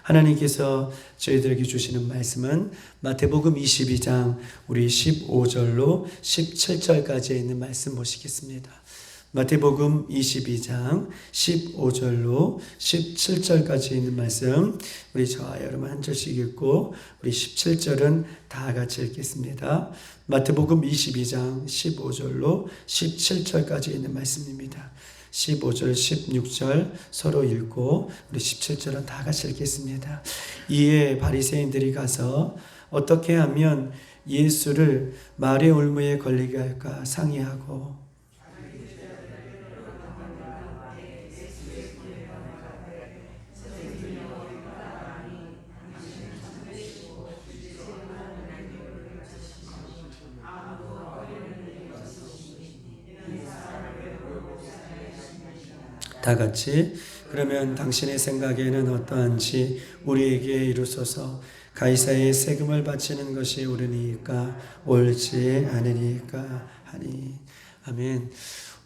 하나님께서 저희들에게 주시는 말씀은 마태복음 22장 우리 15절로 17절까지 있는 말씀 보시겠습니다. 마태복음 22장 15절로 17절까지 있는 말씀 우리 저와 여러분 한 절씩 읽고 우리 17절은 다 같이 읽겠습니다. 마태복음 22장 15절로 17절까지 있는 말씀입니다. 15절, 16절 서로 읽고 우리 17절은 다 같이 읽겠습니다. 이에 바리새인들이 가서 어떻게 하면 예수를 말의 올무에 걸리게 할까 상의하고 다 같이 그러면 당신의 생각에는 어떠한지 우리에게 이루소서. 가이사의 세금을 바치는 것이 옳으니까 옳지 않으니까 하니. 아멘.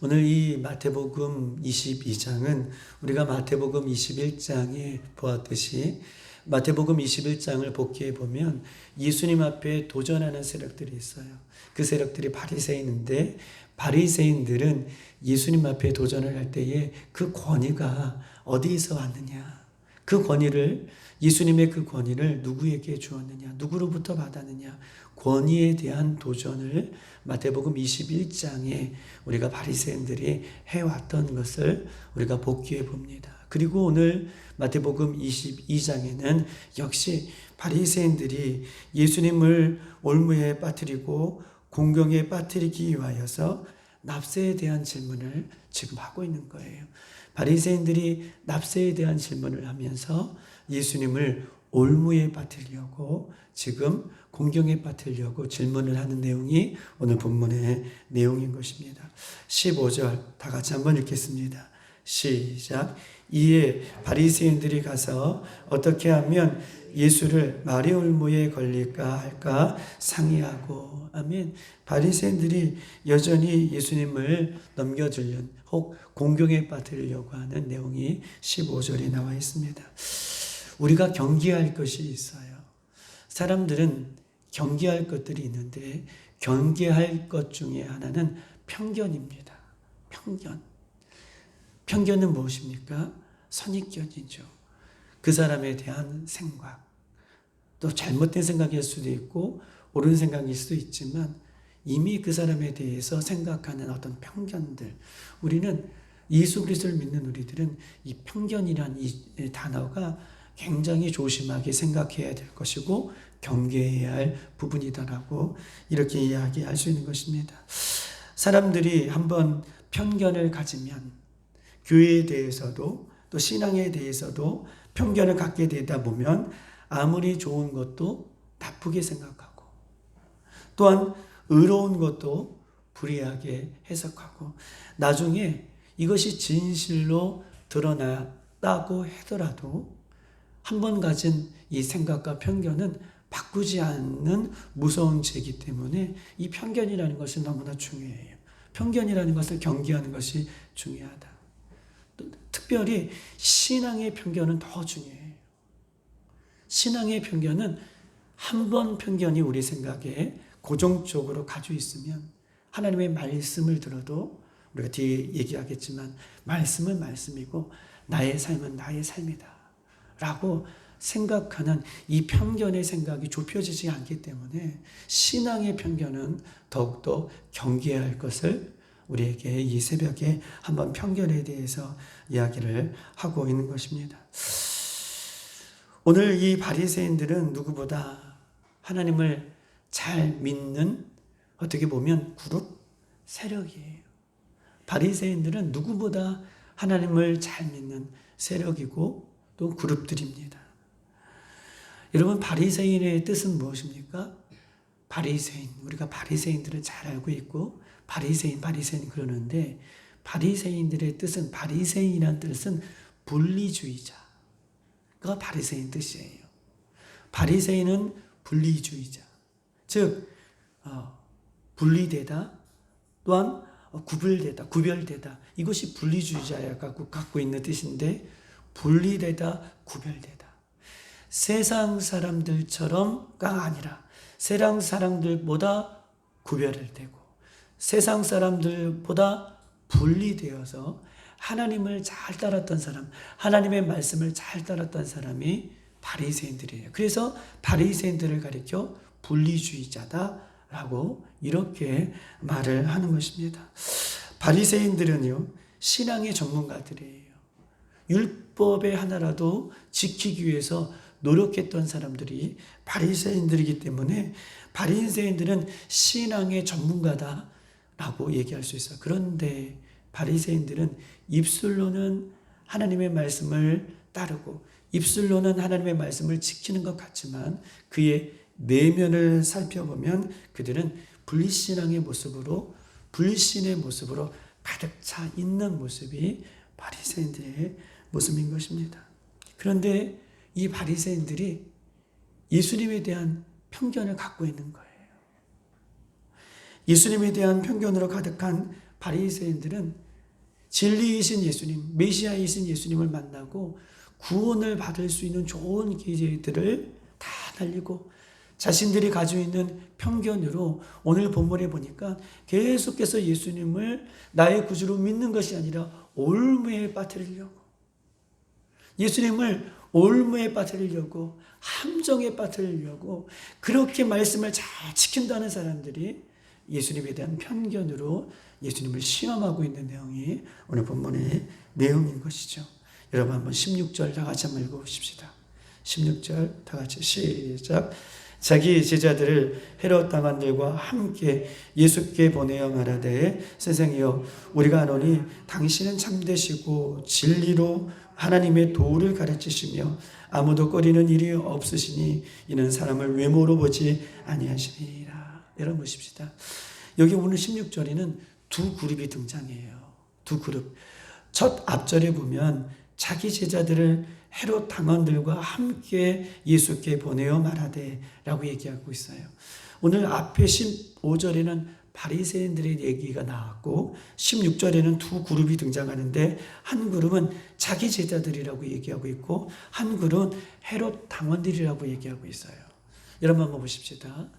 오늘 이 마태복음 22장은 우리가 마태복음 21장에 보았듯이 마태복음 21장을 복기해 보면 예수님 앞에 도전하는 세력들이 있어요. 그 세력들이 바리새인인데 바리새인들은 예수님 앞에 도전을 할 때에 그 권위가 어디에서 왔느냐, 그 권위를 예수님의 그 권위를 누구에게 주었느냐, 누구로부터 받았느냐, 권위에 대한 도전을 마태복음 21장에 우리가 바리새인들이 해왔던 것을 우리가 복기해 봅니다. 그리고 오늘 마태복음 22장에는 역시 바리새인들이 예수님을 올무에 빠뜨리고 공경에 빠뜨리기 위하여서 납세에 대한 질문을 지금 하고 있는 거예요. 바리새인들이 납세에 대한 질문을 하면서 예수님을 올무에 빠뜨리려고 지금 공경에 빠뜨리려고 질문을 하는 내용이 오늘 본문의 내용인 것입니다. 15절 다 같이 한번 읽겠습니다. 시작. 이에 바리새인들이 가서 어떻게 하면 예수를 말의 올무에 걸릴까 할까 상의하고. 아멘. 바리새인들이 여전히 예수님을 넘겨주려고 혹 공경에 빠뜨리려고 하는 내용이 15절에 나와 있습니다. 우리가 경계할 것이 있어요. 사람들은 경계할 것들이 있는데 경계할 것 중에 하나는 편견입니다. 편견은 무엇입니까? 선입견이죠. 그 사람에 대한 생각, 또 잘못된 생각일 수도 있고 옳은 생각일 수도 있지만 이미 그 사람에 대해서 생각하는 어떤 편견들, 우리는 예수 그리스도를 믿는 우리들은 이 편견이란 이 단어가 굉장히 조심하게 생각해야 될 것이고 경계해야 할 부분이다라고 이렇게 이야기할 수 있는 것입니다. 사람들이 한번 편견을 가지면 교회에 대해서도 또 신앙에 대해서도 편견을 갖게 되다 보면 아무리 좋은 것도 나쁘게 생각하고 또한 의로운 것도 불이하게 해석하고 나중에 이것이 진실로 드러났다고 하더라도 한번 가진 이 생각과 편견은 바꾸지 않는 무서운 죄이기 때문에 이 편견이라는 것이 너무나 중요해요. 편견이라는 것을 경계하는 것이 중요하다. 특별히 신앙의 편견은 더 중요해요. 신앙의 편견은 한 번 편견이 우리 생각에 고정적으로 가지고 있으면 하나님의 말씀을 들어도 우리가 뒤에 얘기하겠지만 말씀은 말씀이고 나의 삶은 나의 삶이다 라고 생각하는 이 편견의 생각이 좁혀지지 않기 때문에 신앙의 편견은 더욱더 경계해야 할 것을 우리에게 이 새벽에 한번 편견에 대해서 이야기를 하고 있는 것입니다. 오늘 이 바리새인들은 누구보다 하나님을 잘 믿는 어떻게 보면 그룹 세력이에요. 바리새인들은 누구보다 하나님을 잘 믿는 세력이고 또 그룹들입니다. 여러분 바리새인의 뜻은 무엇입니까? 바리새인, 우리가 바리새인들을 잘 알고 있고 바리새인 그러는데 바리새인들의 뜻은 바리새인이라는 뜻은 분리주의자가 바리새인 뜻이에요. 바리새인은 분리주의자, 즉 분리되다 또한 구별되다 이것이 분리주의자가 갖고 있는 뜻인데 분리되다 구별되다 세상 사람들처럼가 아니라 세상 사람들보다 구별을 되고 세상 사람들보다 분리되어서 하나님을 잘 따랐던 사람, 하나님의 말씀을 잘 따랐던 사람이 바리새인들이에요. 그래서 바리새인들을 가리켜 분리주의자다라고 이렇게 말을 하는 것입니다. 바리새인들은요, 신앙의 전문가들이에요. 율법의 하나라도 지키기 위해서 노력했던 사람들이 바리새인들이기 때문에 바리새인들은 신앙의 전문가다라고 얘기할 수 있어요. 그런데 바리새인들은 입술로는 하나님의 말씀을 따르고 입술로는 하나님의 말씀을 지키는 것 같지만 그의 내면을 살펴보면 그들은 불신앙의 모습으로 불신의 모습으로 가득 차 있는 모습이 바리새인들의 모습인 것입니다. 그런데 이 바리새인들이 예수님에 대한 편견을 갖고 있는 거예요. 예수님에 대한 편견으로 가득한 바리새인들은 진리이신 예수님, 메시아이신 예수님을 만나고 구원을 받을 수 있는 좋은 기회들을 다 날리고 자신들이 가지고 있는 편견으로 오늘 본문에 보니까 계속해서 예수님을 나의 구주로 믿는 것이 아니라 올무에 빠뜨리려고 예수님을 올무에 빠뜨리려고 함정에 빠뜨리려고 그렇게 말씀을 잘 지킨다는 사람들이 예수님에 대한 편견으로 예수님을 시험하고 있는 내용이 오늘 본문의 내용인 것이죠. 여러분 한번 16절 다 같이 한번 읽어보십시다. 16절 다 같이 시작. 자기 제자들을 헤롯 당원들과 함께 예수께 보내어 말하되 선생이여 우리가 아노니 당신은 참되시고 진리로 하나님의 도를 가르치시며 아무도 꺼리는 일이 없으시니 이는 사람을 외모로 보지 아니하시니라. 여러분 보십시다. 여기 오늘 16절에는 두 그룹이 등장해요. 두 그룹. 첫 앞절에 보면 자기 제자들을 헤롯 당원들과 함께 예수께 보내어 말하되 라고 얘기하고 있어요. 오늘 앞에 15절에는 바리새인들의 얘기가 나왔고 16절에는 두 그룹이 등장하는데 한 그룹은 자기 제자들이라고 얘기하고 있고 한 그룹은 헤롯 당원들이라고 얘기하고 있어요. 여러분 한번 보십시다.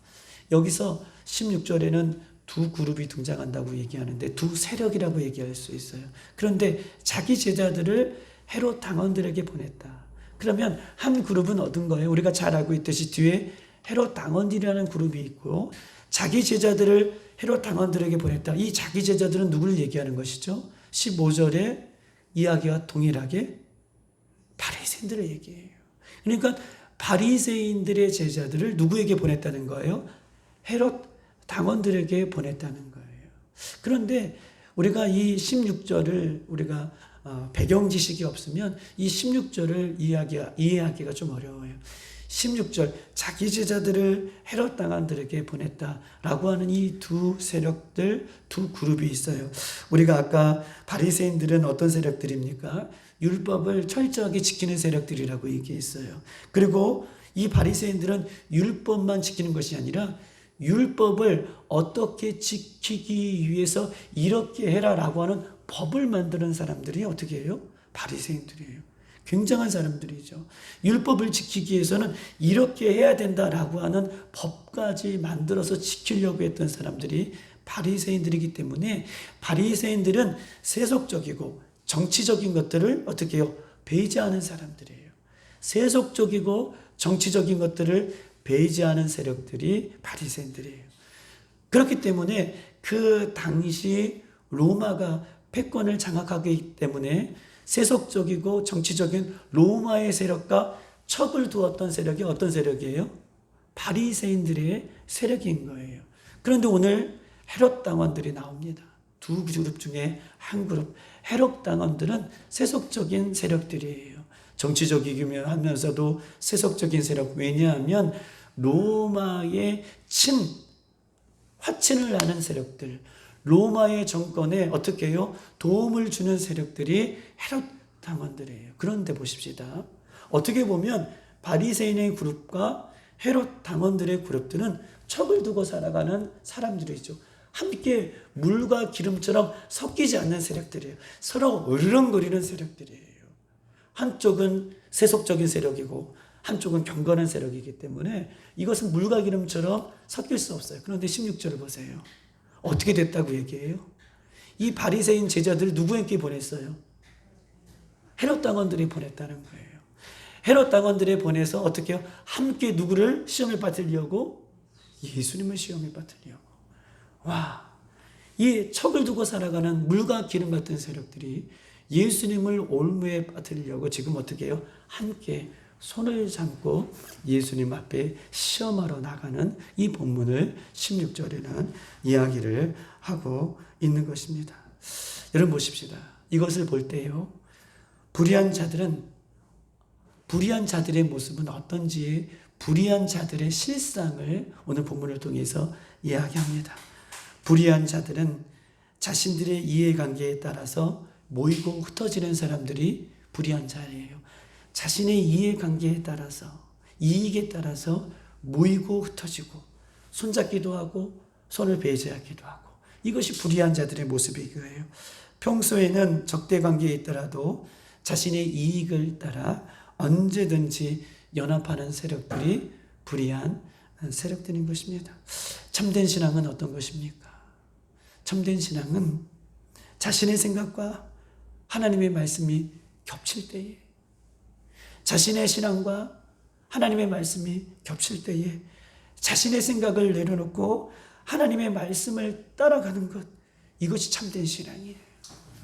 여기서 16절에는 두 그룹이 등장한다고 얘기하는데 두 세력이라고 얘기할 수 있어요. 그런데 자기 제자들을 헤롯 당원들에게 보냈다. 그러면 한 그룹은 얻은 거예요. 우리가 잘 알고 있듯이 뒤에 헤롯 당원들이라는 그룹이 있고 자기 제자들을 헤롯 당원들에게 보냈다. 이 자기 제자들은 누구를 얘기하는 것이죠? 15절의 이야기와 동일하게 바리새인들을 얘기해요. 그러니까 바리새인들의 제자들을 누구에게 보냈다는 거예요? 헤롯 당원들에게 보냈다는 거예요. 그런데 우리가 이 16절을 우리가 배경 지식이 없으면 이 16절을 이해하기가 좀 어려워요. 16절 자기 제자들을 헤롯 당원들에게 보냈다라고 하는 이 두 세력들, 두 그룹이 있어요. 우리가 아까 바리새인들은 어떤 세력들입니까? 율법을 철저하게 지키는 세력들이라고 얘기했어요. 그리고 이 바리새인들은 율법만 지키는 것이 아니라 율법을 어떻게 지키기 위해서 이렇게 해라라고 하는 법을 만드는 사람들이 어떻게 해요? 바리새인들이에요. 굉장한 사람들이죠. 율법을 지키기 위해서는 이렇게 해야 된다라고 하는 법까지 만들어서 지키려고 했던 사람들이 바리새인들이기 때문에 바리새인들은 세속적이고 정치적인 것들을 어떻게 해요? 배제하는 사람들이에요. 세속적이고 정치적인 것들을 배제하는 세력들이 바리새인들이에요. 그렇기 때문에 그 당시 로마가 패권을 장악하기 때문에 세속적이고 정치적인 로마의 세력과 척을 두었던 세력이 어떤 세력이에요? 바리새인들의 세력인 거예요. 그런데 오늘 헤롯 당원들이 나옵니다. 두 그룹 중에 한 그룹. 헤롯 당원들은 세속적인 세력들이에요. 정치적이기만 하면서도 세속적인 세력. 왜냐하면 로마의 화친을 하는 세력들, 로마의 정권에 어떻게 해요? 도움을 주는 세력들이 헤롯 당원들이에요. 그런데 보십시다. 어떻게 보면 바리새인의 그룹과 헤롯 당원들의 그룹들은 척을 두고 살아가는 사람들이죠. 함께 물과 기름처럼 섞이지 않는 세력들이에요. 서로 으르렁거리는 세력들이에요. 한쪽은 세속적인 세력이고 한쪽은 경건한 세력이기 때문에 이것은 물과 기름처럼 섞일 수 없어요. 그런데 16절을 보세요. 어떻게 됐다고 얘기해요? 이 바리새인 제자들을 누구에게 보냈어요? 헤롯 당원들이 보냈다는 거예요. 헤롯 당원들이 보내서 어떻게 해요? 함께 누구를 시험에 빠뜨리려고? 예수님을 시험에 빠뜨리려고. 와, 이 척을 두고 살아가는 물과 기름 같은 세력들이 예수님을 올무에 빠뜨리려고 지금 어떻게 해요? 함께 손을 잡고 예수님 앞에 시험하러 나가는 이 본문을 16절에는 이야기를 하고 있는 것입니다. 여러분 보십시다. 이것을 볼 때요, 불의한 자들의 모습은 어떤지 불의한 자들의 실상을 오늘 본문을 통해서 이야기합니다. 불의한 자들은 자신들의 이해관계에 따라서 모이고 흩어지는 사람들이 불의한 자예요. 자신의 이해관계에 따라서, 이익에 따라서 모이고 흩어지고 손잡기도 하고 손을 배제하기도 하고, 이것이 불의한 자들의 모습이고요. 평소에는 적대관계에 있더라도 자신의 이익을 따라 언제든지 연합하는 세력들이 불의한 세력들인 것입니다. 참된 신앙은 어떤 것입니까? 참된 신앙은 자신의 생각과 하나님의 말씀이 겹칠 때에, 자신의 신앙과 하나님의 말씀이 겹칠 때에 자신의 생각을 내려놓고 하나님의 말씀을 따라가는 것, 이것이 참된 신앙이에요.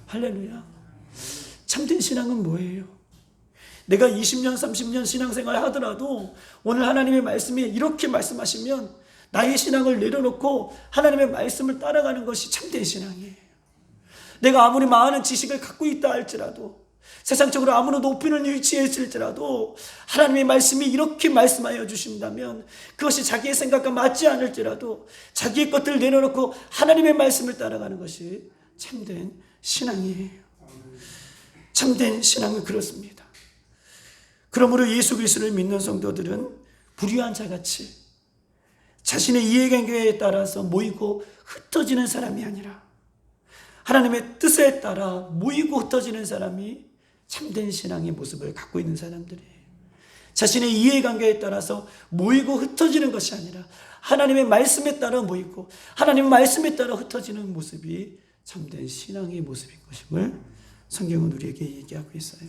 할렐루야. 참된 신앙은 뭐예요? 내가 20년, 30년 신앙생활을 하더라도 오늘 하나님의 말씀이 이렇게 말씀하시면 나의 신앙을 내려놓고 하나님의 말씀을 따라가는 것이 참된 신앙이에요. 내가 아무리 많은 지식을 갖고 있다 할지라도, 세상적으로 아무리 높은 위치에 있을지라도 하나님의 말씀이 이렇게 말씀하여 주신다면 그것이 자기의 생각과 맞지 않을지라도 자기의 것들을 내려놓고 하나님의 말씀을 따라가는 것이 참된 신앙이에요. 참된 신앙은 그렇습니다. 그러므로 예수 그리스도를 믿는 성도들은 불의한 자같이 자신의 이해관계에 따라서 모이고 흩어지는 사람이 아니라 하나님의 뜻에 따라 모이고 흩어지는 사람이 참된 신앙의 모습을 갖고 있는 사람들이에요. 자신의 이해관계에 따라서 모이고 흩어지는 것이 아니라 하나님의 말씀에 따라 모이고 하나님의 말씀에 따라 흩어지는 모습이 참된 신앙의 모습인 것임을 성경은 우리에게 얘기하고 있어요.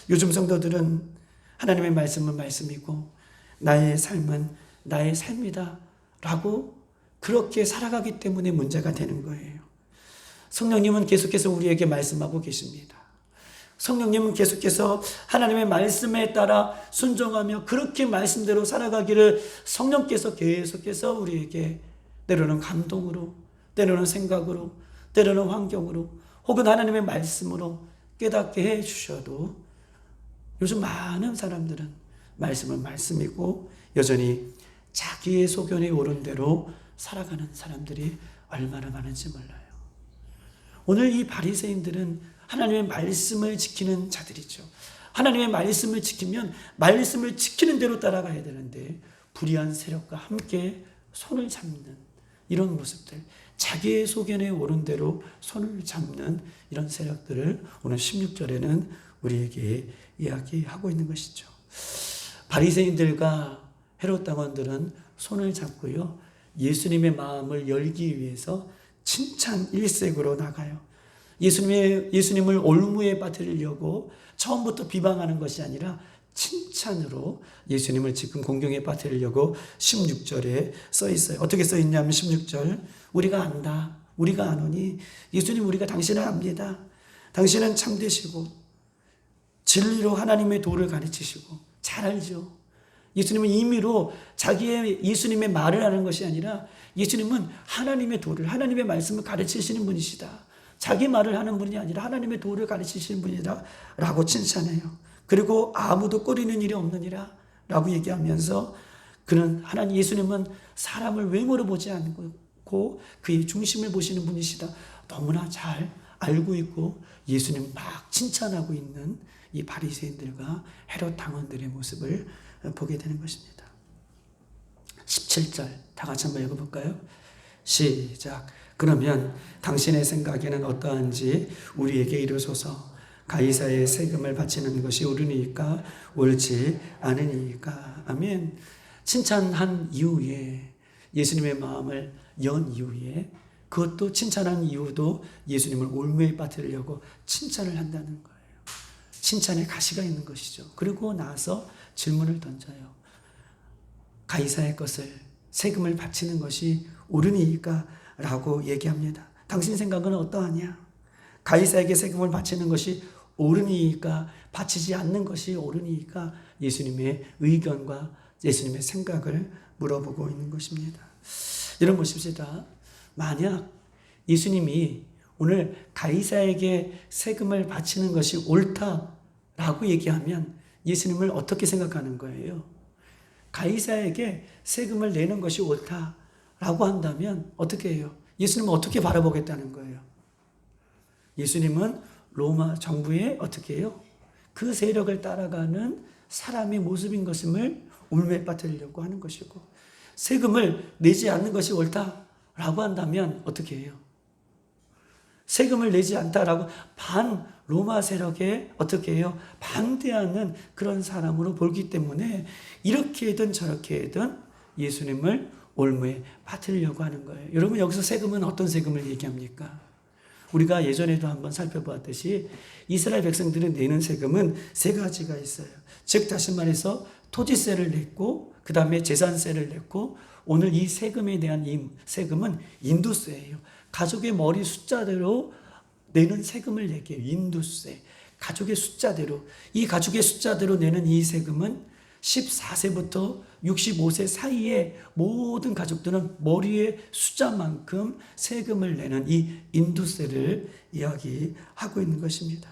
요즘 성도들은 하나님의 말씀은 말씀이고 나의 삶은 나의 삶이다 라고 그렇게 살아가기 때문에 문제가 되는 거예요. 성령님은 계속해서 우리에게 말씀하고 계십니다. 성령님은 계속해서 하나님의 말씀에 따라 순종하며 그렇게 말씀대로 살아가기를 성령께서 계속해서 우리에게 때로는 감동으로, 때로는 생각으로, 때로는 환경으로, 혹은 하나님의 말씀으로 깨닫게 해 주셔도 요즘 많은 사람들은 말씀은 말씀이고 여전히 자기의 소견에 오른 대로 살아가는 사람들이 얼마나 많은지 몰라요. 오늘 이 바리새인들은 하나님의 말씀을 지키는 자들이죠. 하나님의 말씀을 지키면 말씀을 지키는 대로 따라가야 되는데 불의한 세력과 함께 손을 잡는 이런 모습들, 자기의 소견에 오른 대로 손을 잡는 이런 세력들을 오늘 16절에는 우리에게 이야기하고 있는 것이죠. 바리새인들과 헤롯 당원들은 손을 잡고요, 예수님의 마음을 열기 위해서 칭찬 일색으로 나가요. 예수님을 올무에 빠뜨리려고 처음부터 비방하는 것이 아니라 칭찬으로 예수님을 지금 공경에 빠뜨리려고 16절에 써 있어요. 어떻게 써 있냐면 16절, 우리가 안다, 우리가 아노니 예수님, 우리가 당신을 압니다. 당신은 참되시고 진리로 하나님의 도를 가르치시고 잘 알죠. 예수님은 임의로 자기의 예수님의 말을 하는 것이 아니라 예수님은 하나님의 도를, 하나님의 말씀을 가르치시는 분이시다. 자기 말을 하는 분이 아니라 하나님의 도를 가르치시는 분이다 라고 칭찬해요. 그리고 아무도 꺼리는 일이 없느니라 라고 얘기하면서 그는 예수님은 사람을 외모로 보지 않고 그의 중심을 보시는 분이시다 너무나 잘 알고 있고 예수님 막 칭찬하고 있는 이 바리새인들과 헤롯 당원들의 모습을 보게 되는 것입니다. 17절 다 같이 한번 읽어볼까요? 시작. 그러면 당신의 생각에는 어떠한지 우리에게 이르소서. 가이사의 세금을 바치는 것이 옳으니까 옳지 않으니까. 아멘. 칭찬한 이후에 예수님의 마음을 연 이후에 그것도 칭찬한 이유도 예수님을 올무에 빠뜨리려고 칭찬을 한다는 거예요. 칭찬에 가시가 있는 것이죠. 그리고 나서 질문을 던져요. 가이사의 것을 세금을 바치는 것이 옳으니까 라고 얘기합니다. 당신 생각은 어떠하냐? 가이사에게 세금을 바치는 것이 옳으니까 바치지 않는 것이 옳으니까 예수님의 의견과 예수님의 생각을 물어보고 있는 것입니다. 여러분 보십시다. 만약 예수님이 오늘 가이사에게 세금을 바치는 것이 옳다라고 얘기하면 예수님을 어떻게 생각하는 거예요? 가이사에게 세금을 내는 것이 옳다라고 한다면 어떻게 해요? 예수님은 어떻게 바라보겠다는 거예요? 예수님은 로마 정부에 어떻게 해요? 그 세력을 따라가는 사람의 모습인 것임을 울매 빠뜨리려고 하는 것이고, 세금을 내지 않는 것이 옳다라고 한다면 어떻게 해요? 세금을 내지 않다라고 반 로마 세력에 어떻게 해요? 반대하는 그런 사람으로 보기 때문에 이렇게든 저렇게든 예수님을 올무에 빠뜨리려고 하는 거예요. 여러분 여기서 세금은 어떤 세금을 얘기합니까? 우리가 예전에도 한번 살펴보았듯이 이스라엘 백성들이 내는 세금은 세 가지가 있어요. 즉 다시 말해서 토지세를 냈고 그 다음에 재산세를 냈고 오늘 이 세금에 대한 이 세금은 인도세예요. 가족의 머리 숫자대로 내는 세금을 얘기해요. 인도세. 가족의 숫자대로. 이 가족의 숫자대로 내는 이 세금은 14세부터 65세 사이에 모든 가족들은 머리의 숫자만큼 세금을 내는 이 인도세를 이야기하고 있는 것입니다.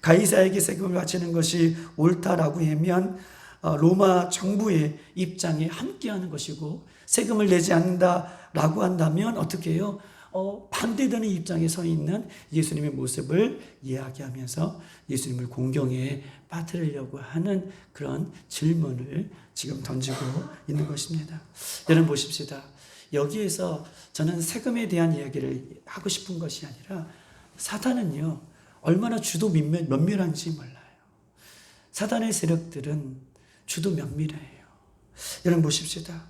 가이사에게 세금을 바치는 것이 옳다라고 하면 로마 정부의 입장에 함께하는 것이고, 세금을 내지 않는다라고 한다면 어떻게 해요? 반대되는 입장에 서 있는 예수님의 모습을 이야기하면서 예수님을 공경에 빠뜨리려고 하는 그런 질문을 지금 던지고 있는 것입니다. 여러분 보십시다. 여기에서 저는 세금에 대한 이야기를 하고 싶은 것이 아니라 사단은요 얼마나 주도 면밀한지 몰라요. 사단의 세력들은 주도 면밀해요. 여러분 보십시다.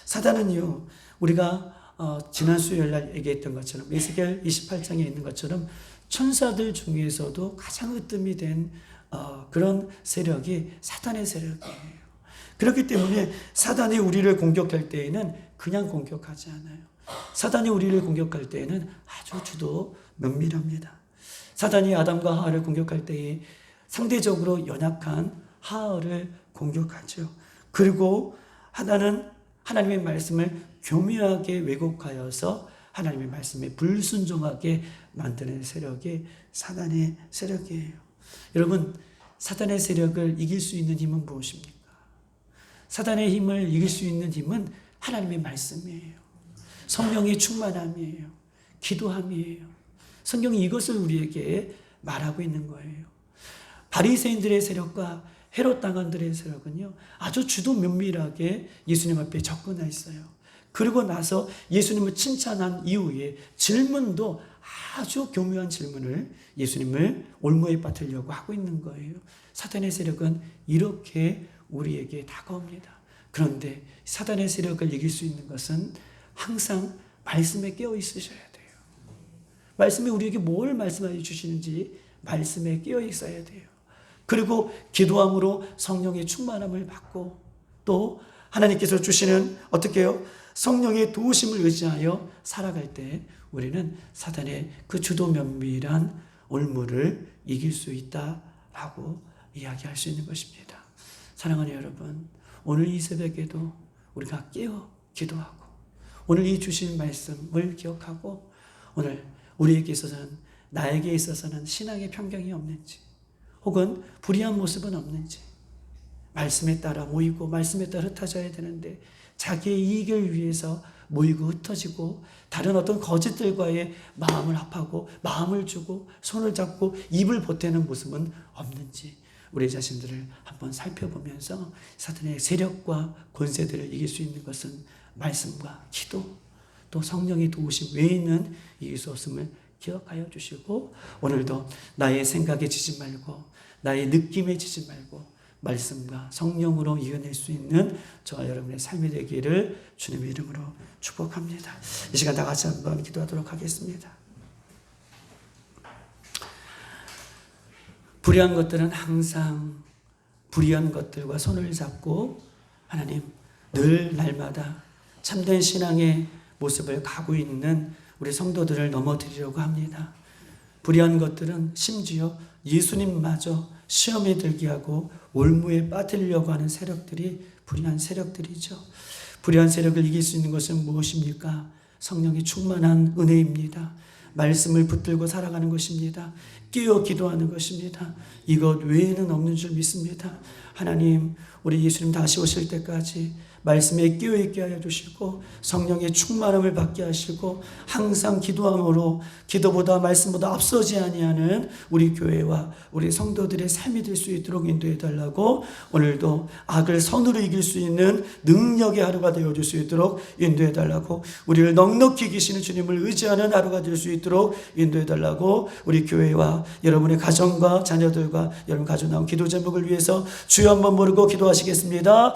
사단은요 우리가 지난 수요일 날 얘기했던 것처럼 에스겔 28장에 있는 것처럼 천사들 중에서도 가장 으뜸이 된 그런 세력이 사탄의 세력이에요. 그렇기 때문에 사단이 우리를 공격할 때에는 그냥 공격하지 않아요. 사단이 우리를 공격할 때에는 아주 주도 면밀합니다. 사단이 아담과 하와를 공격할 때에 상대적으로 연약한 하와를 공격하죠. 그리고 하나는 하나님의 말씀을 교묘하게 왜곡하여서 하나님의 말씀에 불순종하게 만드는 세력이 사단의 세력이에요. 여러분, 사단의 세력을 이길 수 있는 힘은 무엇입니까? 사단의 힘을 이길 수 있는 힘은 하나님의 말씀이에요. 성령의 충만함이에요. 기도함이에요. 성경이 이것을 우리에게 말하고 있는 거예요. 바리새인들의 세력과 헤롯 당원들의 세력은요 아주 주도 면밀하게 예수님 앞에 접근해 있어요. 그리고 나서 예수님을 칭찬한 이후에 질문도 아주 교묘한 질문을 예수님을 올무에 빠뜨리려고 하고 있는 거예요. 사탄의 세력은 이렇게 우리에게 다가옵니다. 그런데 사탄의 세력을 이길 수 있는 것은 항상 말씀에 깨어 있으셔야 돼요. 말씀이 우리에게 뭘 말씀해 주시는지 말씀에 깨어 있어야 돼요. 그리고 기도함으로 성령의 충만함을 받고 또 하나님께서 주시는 어떻게 해요? 성령의 도우심을 의지하여 살아갈 때 우리는 사단의 그 주도 면밀한 올무를 이길 수 있다라고 이야기할 수 있는 것입니다. 사랑하는 여러분, 오늘 이 새벽에도 우리가 깨어 기도하고 오늘 이 주신 말씀을 기억하고 오늘 우리에게 있어서는 나에게 있어서는 신앙의 편견이 없는지 혹은 불의한 모습은 없는지 말씀에 따라 모이고 말씀에 따라 흩어져야 되는데 자기의 이익을 위해서 모이고 흩어지고 다른 어떤 거짓들과의 마음을 합하고 마음을 주고 손을 잡고 입을 보태는 모습은 없는지 우리 자신들을 한번 살펴보면서 사탄의 세력과 권세들을 이길 수 있는 것은 말씀과 기도 또 성령의 도우심 외에는 이길 수 없음을 기억하여 주시고 오늘도 나의 생각에 지지 말고 나의 느낌에 지지 말고 말씀과 성령으로 이겨낼 수 있는 저와 여러분의 삶이 되기를 주님의 이름으로 축복합니다. 이 시간 다 같이 한번 기도하도록 하겠습니다. 불의한 것들은 항상 불의한 것들과 손을 잡고 하나님 늘 날마다 참된 신앙의 모습을 가고 있는 우리 성도들을 넘어뜨리려고 합니다. 불의한 것들은 심지어 예수님마저 시험에 들게 하고 올무에 빠뜨리려고 하는 세력들이 불의한 세력들이죠. 불의한 세력을 이길 수 있는 것은 무엇입니까? 성령이 충만한 은혜입니다. 말씀을 붙들고 살아가는 것입니다. 깨어 기도하는 것입니다. 이것 외에는 없는 줄 믿습니다. 하나님, 우리 예수님 다시 오실 때까지 말씀에 끼어 있게 하여 주시고 성령의 충만함을 받게 하시고 항상 기도함으로 기도보다 말씀보다 앞서지 아니하는 우리 교회와 우리 성도들의 삶이 될 수 있도록 인도해 달라고 오늘도 악을 선으로 이길 수 있는 능력의 하루가 되어줄 수 있도록 인도해 달라고 우리를 넉넉히 계시는 주님을 의지하는 하루가 될 수 있도록 인도해 달라고 우리 교회와 여러분의 가정과 자녀들과 여러분 가져 나온 기도 제목을 위해서 주여 한번 부르고 기도하시겠습니다.